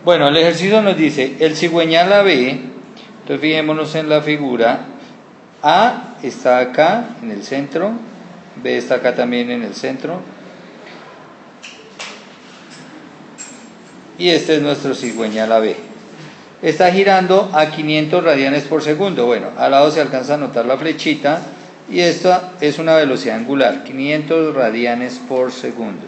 Bueno, el ejercicio nos dice, el cigüeñal AB, entonces fijémonos en la figura, A está acá en el centro, B está acá también en el centro, y este es nuestro cigüeñal AB. Está girando a 500 radianes por segundo. Bueno, al lado se alcanza a notar la flechita, y esta es una velocidad angular, 500 radianes por segundo.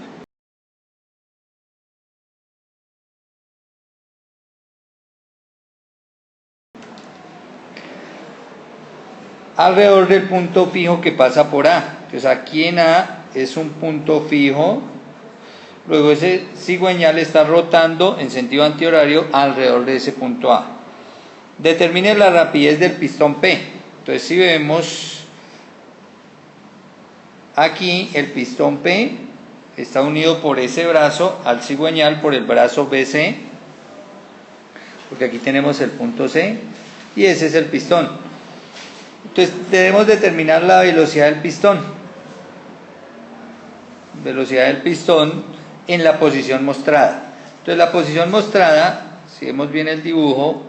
Alrededor del punto fijo que pasa por A. Entonces aquí en A es un punto fijo, luego ese cigüeñal está rotando en sentido antihorario alrededor de ese punto A. Determine la rapidez del pistón P. Entonces si vemos aquí, el pistón P está unido por ese brazo al cigüeñal por el brazo BC, porque aquí tenemos el punto C, y ese es el pistón. Entonces debemos determinar la velocidad del pistón. Velocidad del pistón en la posición mostrada. Entonces la posición mostrada, si vemos bien el dibujo,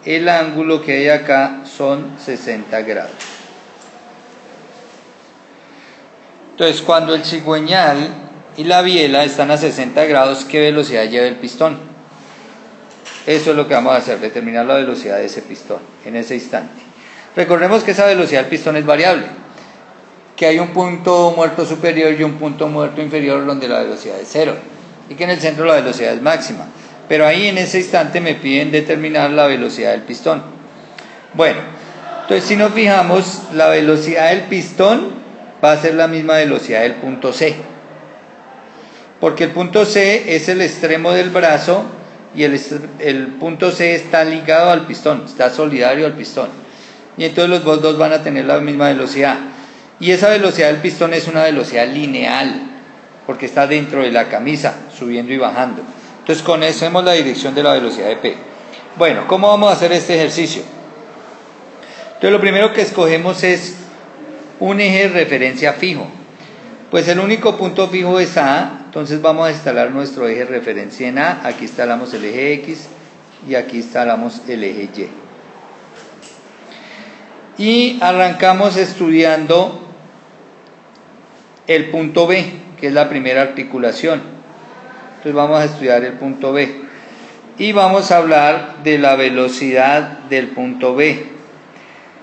el ángulo que hay acá son 60 grados. Entonces cuando el cigüeñal y la biela están a 60 grados, ¿qué velocidad lleva el pistón? Eso es lo que vamos a hacer, determinar la velocidad de ese pistón en ese instante. Recordemos que esa velocidad del pistón es variable, que hay un punto muerto superior y un punto muerto inferior donde la velocidad es cero, y que en el centro la velocidad es máxima. Pero ahí en ese instante me piden determinar la velocidad del pistón. Bueno, entonces si nos fijamos, la velocidad del pistón va a ser la misma velocidad del punto C, porque el punto C es el extremo del brazo y el punto C está ligado al pistón, está solidario al pistón. Y entonces los dos van a tener la misma velocidad. Y esa velocidad del pistón es una velocidad lineal, porque está dentro de la camisa, subiendo y bajando. Entonces conocemos la dirección de la velocidad de P. Bueno, ¿cómo vamos a hacer este ejercicio? Entonces lo primero que escogemos es un eje de referencia fijo. Pues el único punto fijo es A, entonces vamos a instalar nuestro eje de referencia en A. Aquí instalamos el eje X y aquí instalamos el eje Y. Y arrancamos estudiando el punto B, que es la primera articulación. Entonces vamos a estudiar el punto B. Y vamos a hablar de la velocidad del punto B.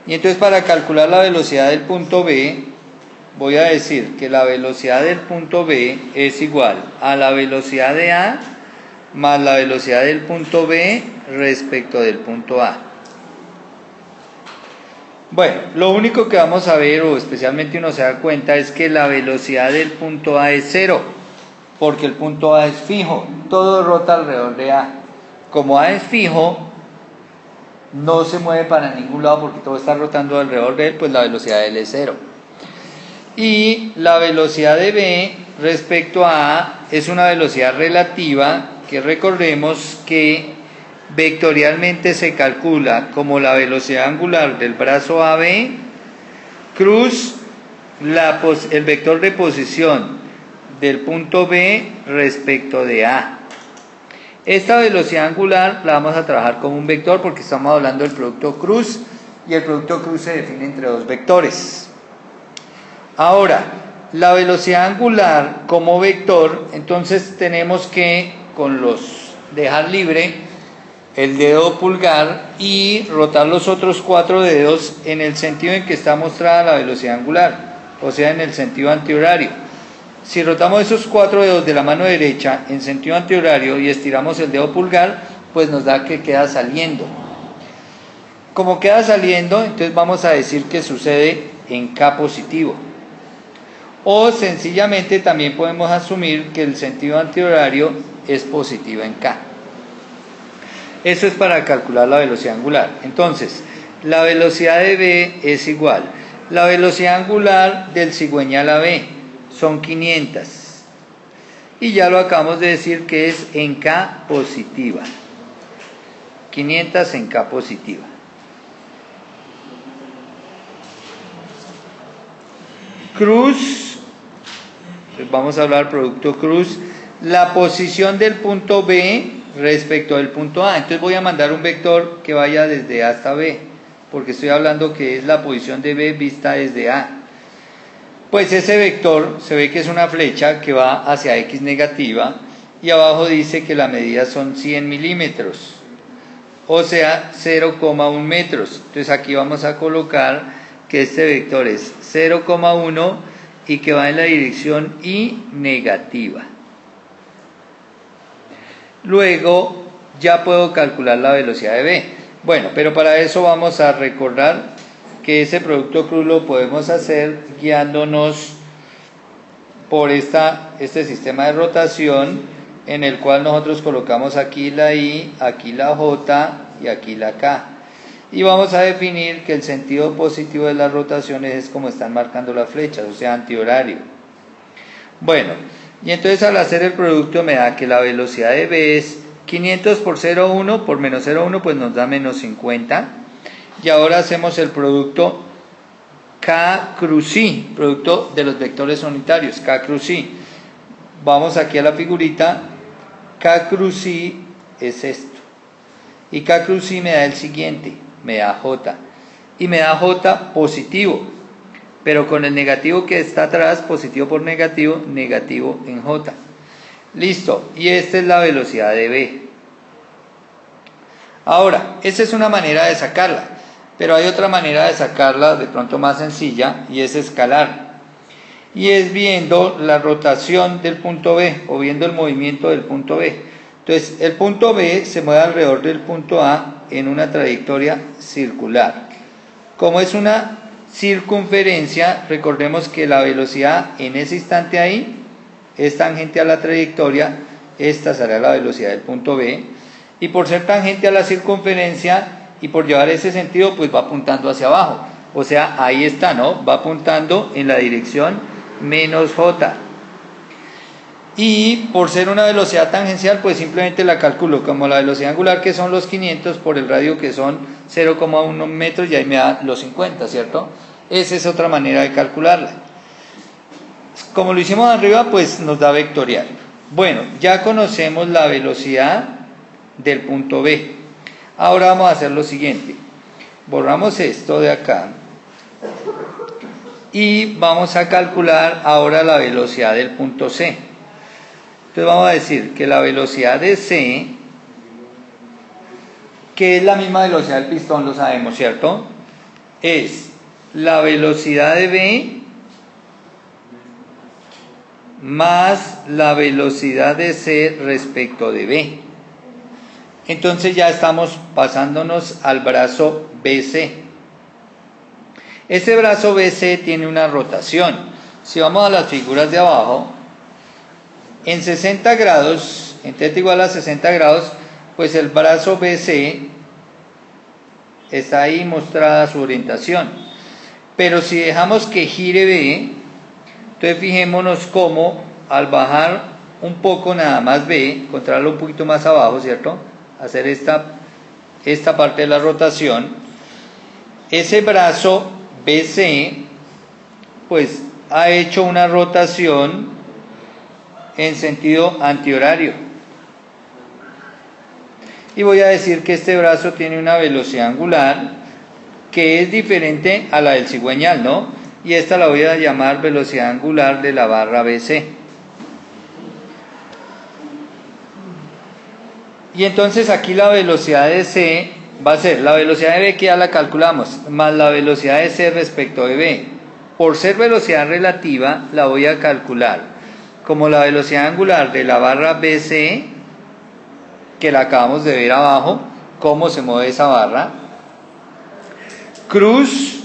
Y entonces para calcular la velocidad del punto B, voy a decir que la velocidad del punto B es igual a la velocidad de A más la velocidad del punto B respecto del punto A. Bueno, lo único que vamos a ver, o especialmente uno se da cuenta, es que la velocidad del punto A es cero, porque el punto A es fijo, todo rota alrededor de A. Como A es fijo, no se mueve para ningún lado porque todo está rotando alrededor de él, pues la velocidad de él es cero. Y la velocidad de B respecto a A es una velocidad relativa que recordemos que vectorialmente se calcula como la velocidad angular del brazo AB cruz el vector de posición del punto B respecto de A. Esta velocidad angular la vamos a trabajar como un vector porque estamos hablando del producto cruz y el producto cruz se define entre dos vectores. Ahora, la velocidad angular como vector, entonces tenemos que dejar libre el dedo pulgar y rotar los otros 4 dedos en el sentido en que está mostrada la velocidad angular, o sea en el sentido antihorario. Si rotamos esos 4 dedos de la mano derecha en sentido antihorario y estiramos el dedo pulgar, pues nos da que queda saliendo. Como queda saliendo, entonces vamos a decir que sucede en K positivo. O sencillamente también podemos asumir que el sentido antihorario es positivo en K. Eso es para calcular la velocidad angular. Entonces, la velocidad de B es igual. La velocidad angular del cigüeñal AB son 500. Y ya lo acabamos de decir que es en K positiva. 500 en K positiva. Cruz, entonces vamos a hablar producto cruz. La posición del punto B respecto del punto A. Entonces voy a mandar un vector que vaya desde A hasta B, porque estoy hablando que es la posición de B vista desde A. Pues ese vector se ve que es una flecha que va hacia X negativa y abajo dice que la medida son 100 milímetros, o sea 0,1 metros. Entonces aquí vamos a colocar que este vector es 0,1 y que va en la dirección Y negativa. Luego ya puedo calcular la velocidad de B. Bueno, pero para eso vamos a recordar que ese producto cruz lo podemos hacer guiándonos por este sistema de rotación en el cual nosotros colocamos aquí la Y, aquí la J y aquí la K. Y vamos a definir que el sentido positivo de las rotaciones es como están marcando las flechas, o sea, antihorario. Bueno, y entonces al hacer el producto me da que la velocidad de B es 500 por 0,1 por menos 0,1, pues nos da menos 50. Y ahora hacemos el producto K cruz I, producto de los vectores unitarios, K cruz I. Vamos aquí a la figurita, K cruz I es esto. Y K cruz I me da el siguiente, me da J. Y me da J positivo, pero con el negativo que está atrás, positivo por negativo, negativo en J. Listo, y esta es la velocidad de B. Ahora, esa es una manera de sacarla. Pero hay otra manera de sacarla de pronto más sencilla y es escalar. Y es viendo la rotación del punto B o viendo el movimiento del punto B. Entonces el punto B se mueve alrededor del punto A en una trayectoria circular. Como es una circunferencia, recordemos que la velocidad en ese instante ahí es tangente a la trayectoria, esta será la velocidad del punto B. Y por ser tangente a la circunferencia y por llevar ese sentido, pues va apuntando hacia abajo. O sea, ahí está, ¿no? Va apuntando en la dirección menos J. Y por ser una velocidad tangencial, pues simplemente la calculo como la velocidad angular, que son los 500, por el radio, que son 0,1 metros, y ahí me da los 50, ¿cierto? Esa es otra manera de calcularla. Como lo hicimos arriba, pues nos da vectorial. Bueno, ya conocemos la velocidad del punto B. Ahora vamos a hacer lo siguiente, borramos esto de acá y vamos a calcular ahora la velocidad del punto C. Entonces vamos a decir que la velocidad de C, que es la misma velocidad del pistón, lo sabemos, ¿cierto? Es la velocidad de B más la velocidad de C respecto de B. Entonces ya estamos pasándonos al brazo BC. Este brazo BC tiene una rotación. Si vamos a las figuras de abajo, en 60 grados, en θ igual a 60 grados, pues el brazo BC está ahí mostrada su orientación. Pero si dejamos que gire B, entonces fijémonos cómo al bajar un poco nada más B, encontrarlo un poquito más abajo, ¿cierto? Hacer esta parte de la rotación, ese brazo BC pues ha hecho una rotación en sentido antihorario, y voy a decir que este brazo tiene una velocidad angular que es diferente a la del cigüeñal, ¿no? Y esta la voy a llamar velocidad angular de la barra BC. Y entonces aquí la velocidad de C va a ser la velocidad de B, que ya la calculamos, más la velocidad de C respecto de B. Por ser velocidad relativa, la voy a calcular como la velocidad angular de la barra BC, que la acabamos de ver abajo, cómo se mueve esa barra, cruz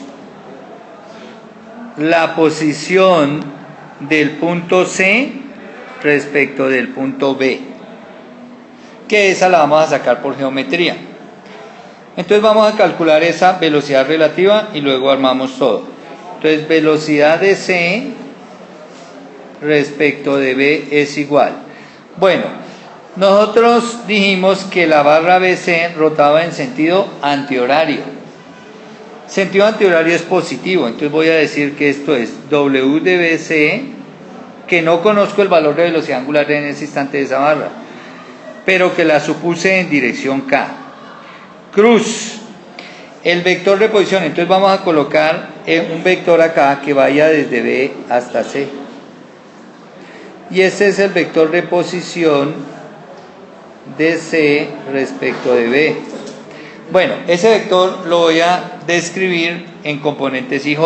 la posición del punto C respecto del punto B, que esa la vamos a sacar por geometría. Entonces vamos a calcular esa velocidad relativa y luego armamos todo. Entonces velocidad de C respecto de B es igual. Bueno, nosotros dijimos que la barra BC rotaba en sentido antihorario. Sentido antihorario es positivo, entonces voy a decir que esto es W de BC, que no conozco el valor de velocidad angular en ese instante de esa barra, pero que la supuse en dirección K. Cruz, el vector de posición, entonces vamos a colocar un vector acá que vaya desde B hasta C. Y ese es el vector de posición de C respecto de B. Bueno, ese vector lo voy a describir en componentes IJ.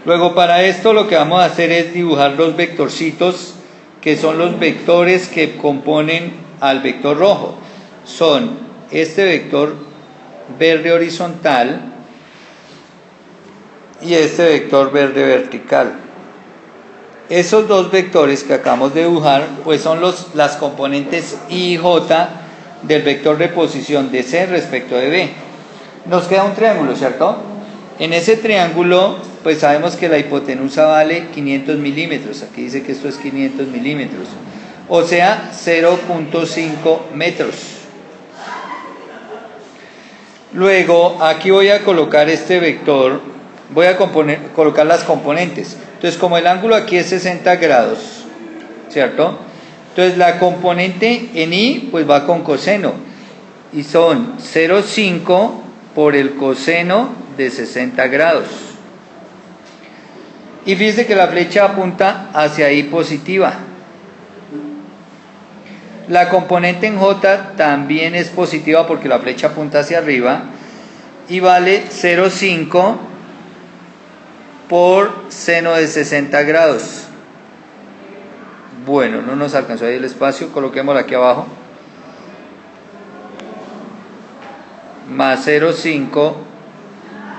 Luego, para esto lo que vamos a hacer es dibujar los vectorcitos, que son los vectores que componen al vector rojo. Son este vector verde horizontal y este vector verde vertical. Esos dos vectores que acabamos de dibujar, pues son las componentes I y J del vector de posición de C respecto de B. Nos queda un triángulo, ¿cierto? En ese triángulo, pues sabemos que la hipotenusa vale 500 milímetros. Aquí dice que esto es 500 milímetros. O sea, 0.5 metros. Luego, aquí voy a colocar este vector, voy a colocar las componentes. Entonces, como el ángulo aquí es 60 grados, ¿cierto? Entonces, la componente en I, pues va con coseno. Y son 0,5 por el coseno de 60 grados. Y fíjense que la flecha apunta hacia I positiva. La componente en J también es positiva porque la flecha apunta hacia arriba y vale 0,5 por seno de 60 grados. Bueno, no nos alcanzó ahí el espacio, coloquémoslo aquí abajo. Más 0,5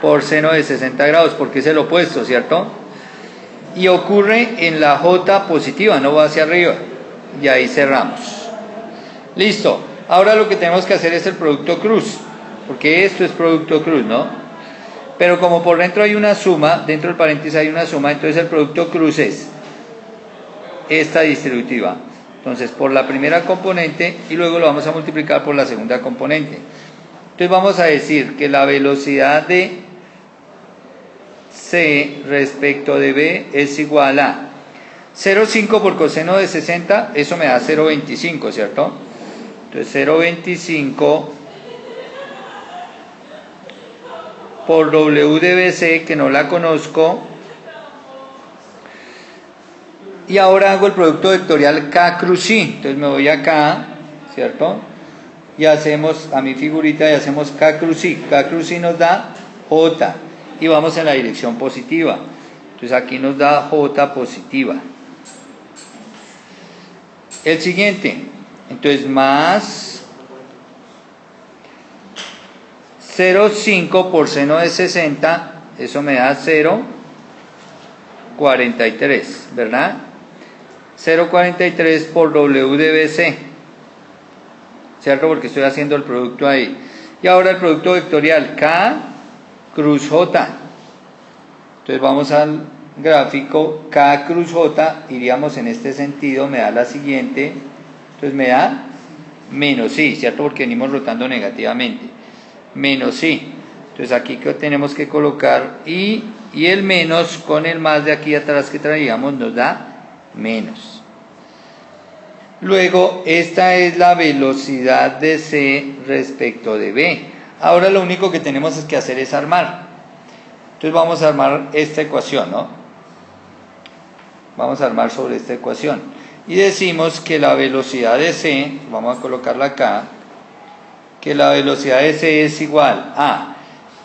por seno de 60 grados, porque es el opuesto, ¿cierto? Y ocurre en la J positiva, no va hacia arriba. Y ahí cerramos. Listo. Ahora lo que tenemos que hacer es el producto cruz, porque esto es producto cruz, ¿no? Pero como por dentro hay una suma, dentro del paréntesis hay una suma, entonces el producto cruz es esta distributiva. Entonces, por la primera componente y luego lo vamos a multiplicar por la segunda componente. Entonces vamos a decir que la velocidad de C respecto de B es igual a 0,5 por coseno de 60, eso me da 0,25, ¿cierto? Entonces 0,25 por W de BC, que no la conozco. Y ahora hago el producto vectorial K cruz I. Entonces me voy acá, ¿cierto? Y hacemos a mi figurita y hacemos K cruz I. K cruz I nos da J. Y vamos en la dirección positiva. Entonces aquí nos da J positiva. El siguiente. Entonces más 0,5 por seno de 60. Eso me da 0,43, ¿verdad? 0,43 por W de BC, ¿cierto? Porque estoy haciendo el producto ahí. Y ahora el producto vectorial K cruz J. Entonces vamos al gráfico. K cruz J, iríamos en este sentido, me da la siguiente. Entonces me da menos I, ¿cierto? Porque venimos rotando negativamente. Menos I. Entonces aquí tenemos que colocar I, y el menos con el más de aquí atrás que traíamos nos da menos. Luego, esta es la velocidad de C respecto de B. Ahora lo único que tenemos que hacer es armar. Entonces vamos a armar esta ecuación, ¿no? Vamos a armar sobre esta ecuación. Y decimos que la velocidad de C, vamos a colocarla acá, que la velocidad de C es igual a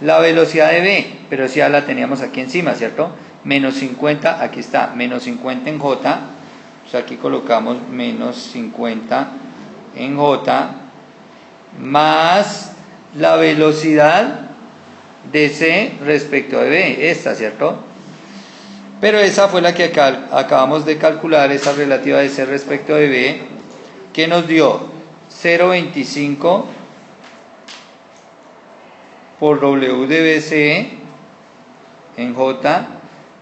la velocidad de B, pero si ya la teníamos aquí encima, ¿cierto? Menos 50, aquí está, menos 50 en J, pues aquí colocamos menos 50 en J, más la velocidad de C respecto de B, esta, ¿cierto? Pero esa fue la que acabamos de calcular, esa relativa de C respecto de B, que nos dio 0,25 por W de BC en J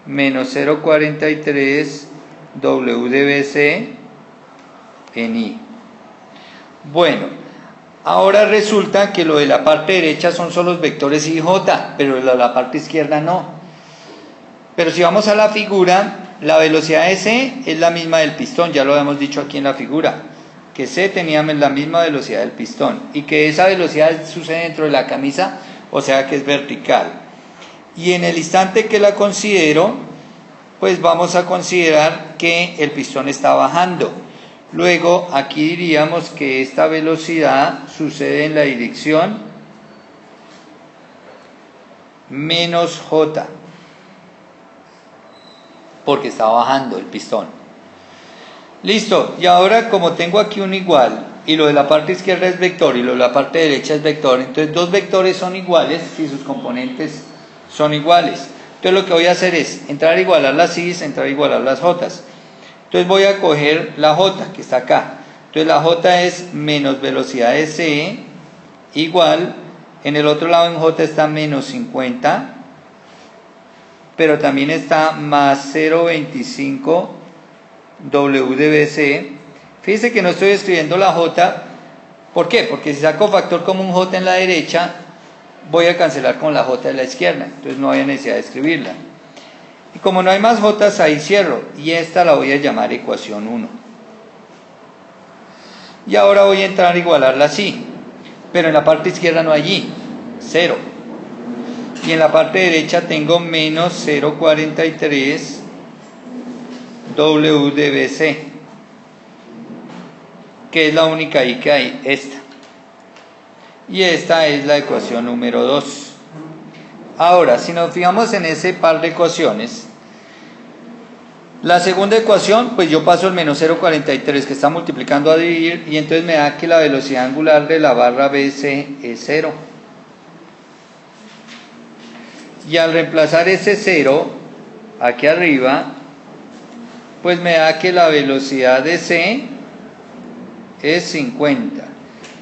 menos 0,43 W de BC en I. Bueno, ahora resulta que lo de la parte derecha son solo los vectores I y J, pero lo de la parte izquierda no. Pero si vamos a la figura, la velocidad de C es la misma del pistón, ya lo habíamos dicho aquí en la figura. que C tenía la misma velocidad del pistón y que esa velocidad sucede dentro de la camisa, o sea que es vertical. Y en el instante que la considero, pues vamos a considerar que el pistón está bajando. Luego aquí diríamos que esta velocidad sucede en la dirección menos J, porque está bajando el pistón. Listo, y ahora como tengo aquí un igual, y lo de la parte izquierda es vector, y lo de la parte derecha es vector, entonces dos vectores son iguales si sus componentes son iguales. Entonces lo que voy a hacer es entrar a igualar las i's, entrar a igualar las j's. Entonces voy a coger la j, que está acá. Entonces la j es menos velocidad de c, igual, en el otro lado en j está menos 50, pero también está más 0.25 W de BC. Fíjense que no estoy escribiendo la J. ¿Por qué? Porque si saco factor común J en la derecha, voy a cancelar con la J de la izquierda. Entonces no hay necesidad de escribirla. Y como no hay más J's, ahí cierro. Y esta la voy a llamar ecuación 1. Y ahora voy a entrar a igualarla así. Pero en la parte izquierda no hay y, 0. Y en la parte derecha tengo menos 0.43 W de BC, que es la única I que hay, esta. Y esta es la ecuación número 2. Ahora, si nos fijamos en ese par de ecuaciones, la segunda ecuación, pues yo paso el menos 0.43 que está multiplicando a dividir, y entonces me da que la velocidad angular de la barra BC es 0. Y al reemplazar ese 0 aquí arriba, pues me da que la velocidad de C es 50.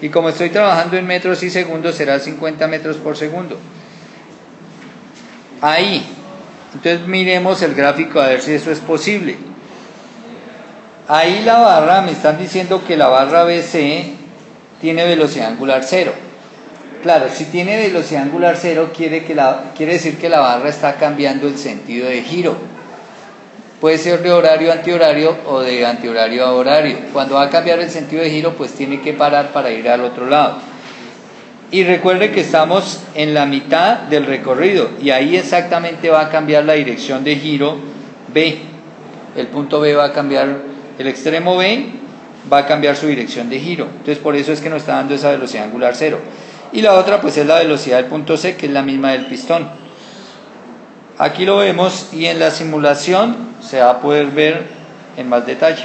Y como estoy trabajando en metros y segundos, será 50 metros por segundo. Ahí. Entonces miremos el gráfico a ver si eso es posible. Ahí la barra, me están diciendo que la barra BC tiene velocidad angular 0. Claro, si tiene velocidad angular 0, quiere decir que la barra está cambiando el sentido de giro. Puede ser de horario a antihorario o de antihorario a horario. Cuando va a cambiar el sentido de giro, pues tiene que parar para ir al otro lado. Y recuerde que estamos en la mitad del recorrido y ahí exactamente va a cambiar la dirección de giro B. El punto B va a cambiar, el extremo B va a cambiar su dirección de giro. Entonces por eso es que nos está dando esa velocidad angular 0. Y la otra pues es la velocidad del punto C, que es la misma del pistón. Aquí lo vemos y en la simulación se va a poder ver en más detalle.